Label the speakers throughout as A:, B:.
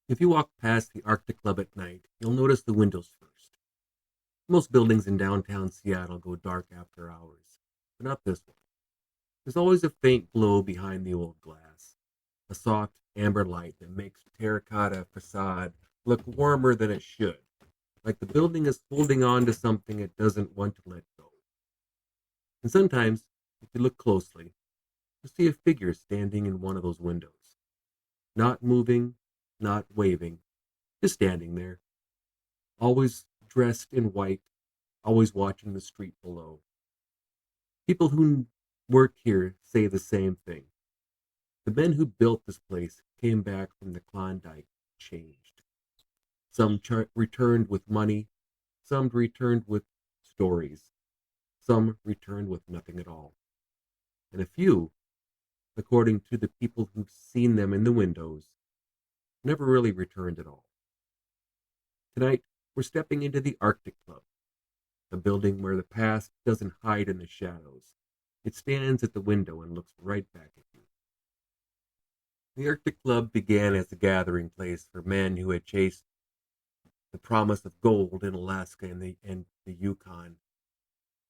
A: If you walk past the Arctic Club at night, you'll notice the windows first. Most buildings in downtown Seattle go dark after hours, but not this one. There's always a faint glow behind the old glass, a soft amber light that makes the terracotta facade look warmer than it should, like the building is holding on to something it doesn't want to let go. And sometimes, if you look closely, you'll see a figure standing in one of those windows, not moving, not waving, just standing there, always dressed in white, always watching the street below. People who work here say the same thing. The men who built this place came back from the Klondike changed. Some returned with money, some returned with stories, some returned with nothing at all. And a few, according to the people who've seen them in the windows, never really returned at all. Tonight, we're stepping into the Arctic Club, a building where the past doesn't hide in the shadows. It stands at the window and looks right back at you. The Arctic Club began as a gathering place for men who had chased the promise of gold in Alaska and the Yukon.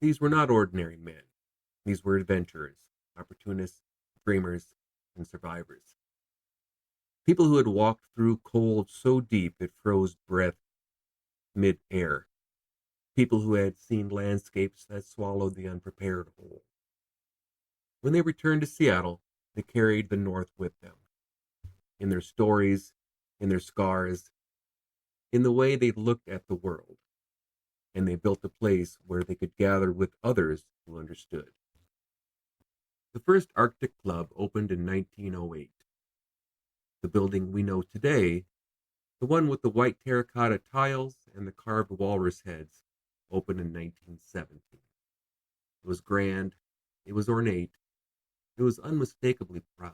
A: These were not ordinary men. These were adventurers, opportunists, dreamers, and survivors. People who had walked through cold so deep it froze breath mid-air. People who had seen landscapes that swallowed the unprepared whole. When they returned to Seattle, they carried the North with them, in their stories, in their scars, in the way they looked at the world, and they built a place where they could gather with others who understood. The first Arctic Club opened in 1908. The building we know today, the one with the white terracotta tiles and the carved walrus heads, opened in 1917. It was grand, it was ornate, it was unmistakably proud.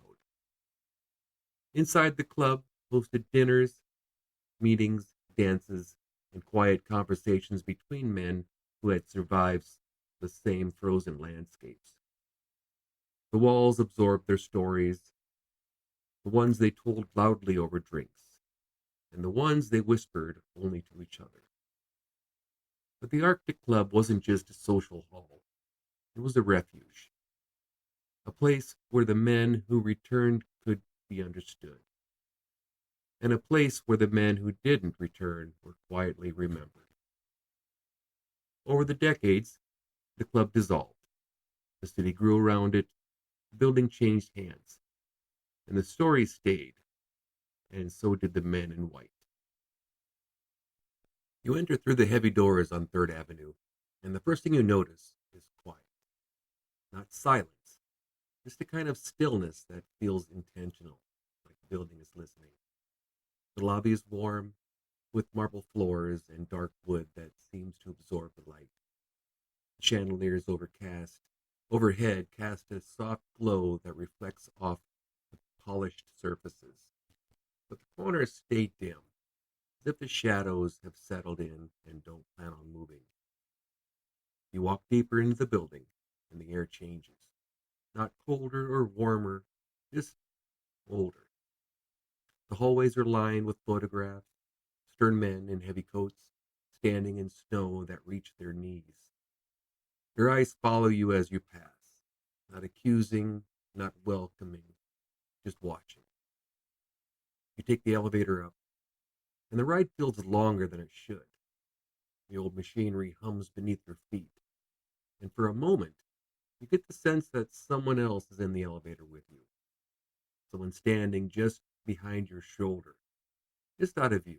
A: Inside the club hosted dinners, meetings, dances, and quiet conversations between men who had survived the same frozen landscapes. The walls absorbed their stories, the ones they told loudly over drinks, and the ones they whispered only to each other. But the Arctic Club wasn't just a social hall, it was a refuge, a place where the men who returned could be understood, and a place where the men who didn't return were quietly remembered. Over the decades, the club dissolved. The city grew around it, the building changed hands, and the story stayed, and so did the men in white. You enter through the heavy doors on 3rd Avenue, and the first thing you notice is quiet. Not silence, just a kind of stillness that feels intentional, like the building is listening. The lobby is warm, with marble floors and dark wood that seems to absorb the light. The chandeliers overhead cast a soft glow that reflects off the polished surfaces. But the corners stay dim, as if the shadows have settled in and don't plan on moving. You walk deeper into the building, and the air changes. Not colder or warmer, just older. The hallways are lined with photographs, stern men in heavy coats, standing in snow that reach their knees. Your eyes follow you as you pass, not accusing, not welcoming, just watching. You take the elevator up, and the ride feels longer than it should. The old machinery hums beneath your feet, and for a moment, you get the sense that someone else is in the elevator with you. Someone standing just behind your shoulder, just out of view.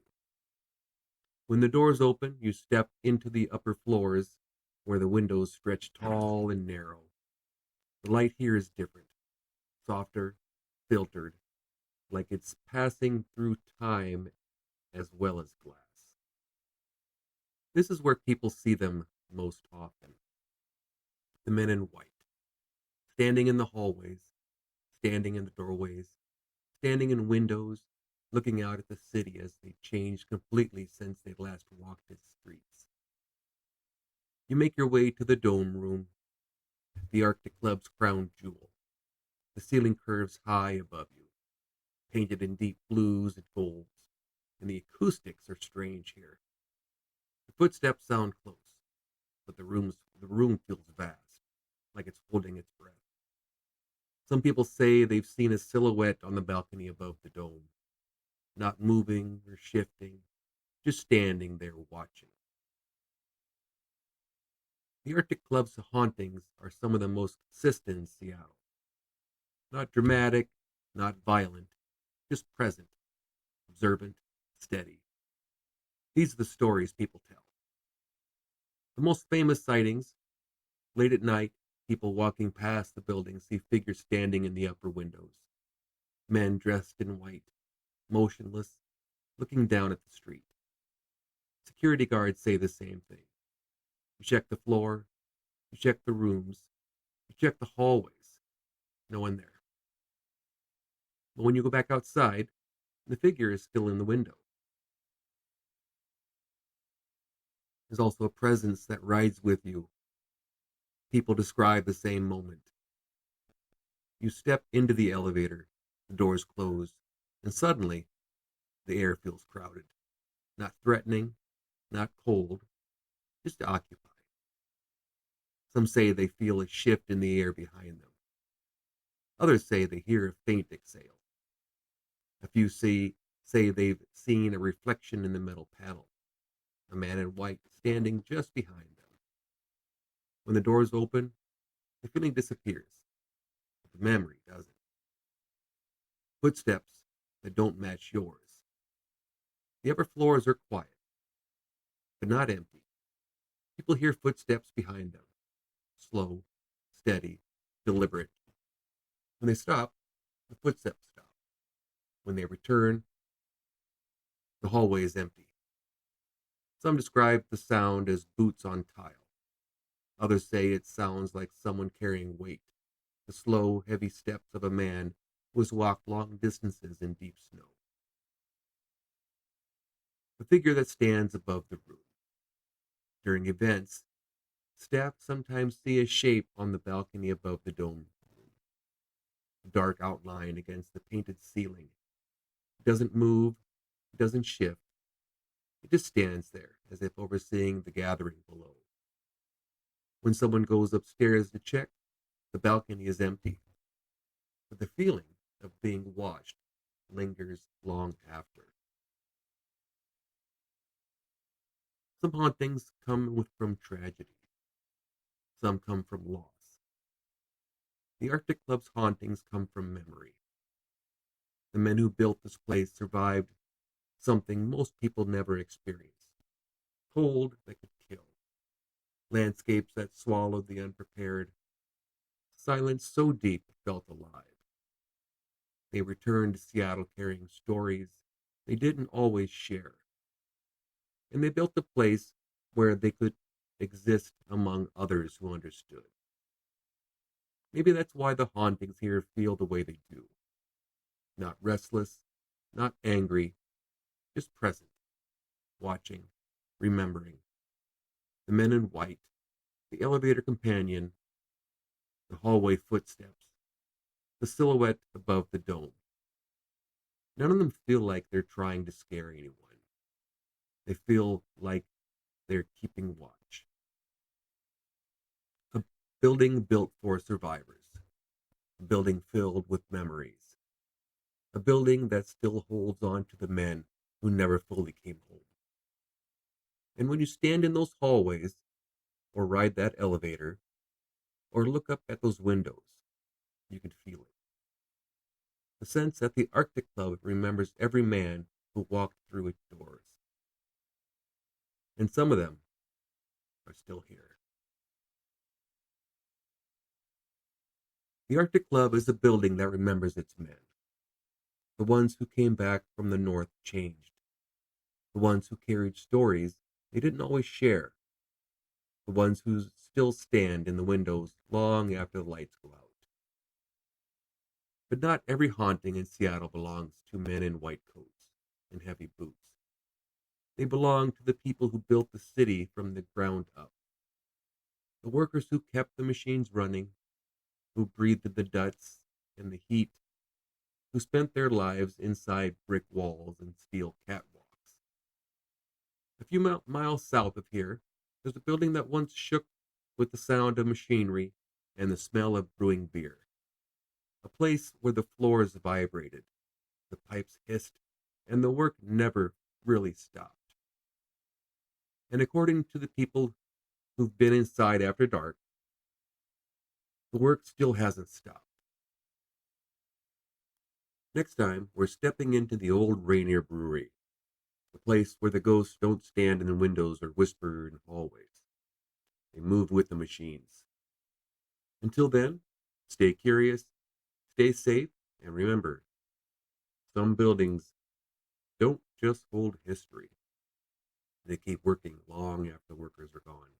A: When the doors open, you step into the upper floors where the windows stretch tall and narrow. The light here is different, softer, filtered, like it's passing through time as well as glass. This is where people see them most often. The men in white, standing in the hallways, standing in the doorways, standing in windows, looking out at the city as they changed completely since they last walked its streets. You make your way to the dome room, the Arctic Club's crown jewel. The ceiling curves high above you, painted in deep blues and golds. and the acoustics are strange here. The footsteps sound close, but the room feels vast, like it's holding its breath. Some people say they've seen a silhouette on the balcony above the dome, not moving or shifting, just standing there watching. The Arctic Club's hauntings are some of the most consistent in Seattle. Not dramatic, not violent, just present, observant, steady. These are the stories people tell. The most famous sightings: late at night, people walking past the building see figures standing in the upper windows. Men dressed in white, motionless, looking down at the street. Security guards say the same thing. You check the floor, you check the rooms, you check the hallways. No one there. But when you go back outside, the figure is still in the window. There's also a presence that rides with you. People describe the same moment. You step into the elevator, the doors close, and suddenly the air feels crowded. Not threatening, not cold, just occupied. Some say they feel a shift in the air behind them. Others say they hear a faint exhale. A few say they've seen a reflection in the metal panel, a man in white standing just behind them. When the doors open, the feeling disappears, but the memory doesn't. Footsteps that don't match yours. The upper floors are quiet, but not empty. People hear footsteps behind them, slow, steady, deliberate. When they stop, the footsteps stop. When they return, the hallway is empty. Some describe the sound as boots on tile. Others say it sounds like someone carrying weight, the slow, heavy steps of a man who has walked long distances in deep snow. The figure that stands above the room. During events, staff sometimes see a shape on the balcony above the dome room. A dark outline against the painted ceiling. It doesn't move, it doesn't shift. It just stands there as if overseeing the gathering below. When someone goes upstairs to check, the balcony is empty, but the feeling of being watched lingers long after. Some hauntings come from tragedy. Some come from loss. The Arctic Club's hauntings come from memory. The men who built this place survived something most people never experience. Cold that could kill. Landscapes that swallowed the unprepared. Silence so deep it felt alive. They returned to Seattle carrying stories they didn't always share. And they built a place where they could exist among others who understood. Maybe that's why the hauntings here feel the way they do. Not restless, not angry, just present, watching, remembering. The men in white, the elevator companion, the hallway footsteps, the silhouette above the dome. None of them feel like they're trying to scare anyone. They feel like they're keeping watch. A building built for survivors. A building filled with memories. A building that still holds on to the men who never fully came home. And when you stand in those hallways, or ride that elevator, or look up at those windows, you can feel it. The sense that the Arctic Club remembers every man who walked through its doors. And some of them are still here. The Arctic Club is a building that remembers its men. The ones who came back from the north changed. The ones who carried stories they didn't always share. The ones who still stand in the windows long after the lights go out. But not every haunting in Seattle belongs to men in white coats and heavy boots. They belong to the people who built the city from the ground up. The workers who kept the machines running, who breathed the dust and the heat, who spent their lives inside brick walls and steel catwalks. few miles south of here, there's a building that once shook with the sound of machinery and the smell of brewing beer. A place where the floors vibrated, the pipes hissed, and the work never really stopped. And according to the people who've been inside after dark, the work still hasn't stopped. Next time, we're stepping into the old Rainier Brewery, the place where the ghosts don't stand in the windows or whisper in hallways. They move with the machines. Until then, stay curious, stay safe, and remember, some buildings don't just hold history. They keep working long after workers are gone.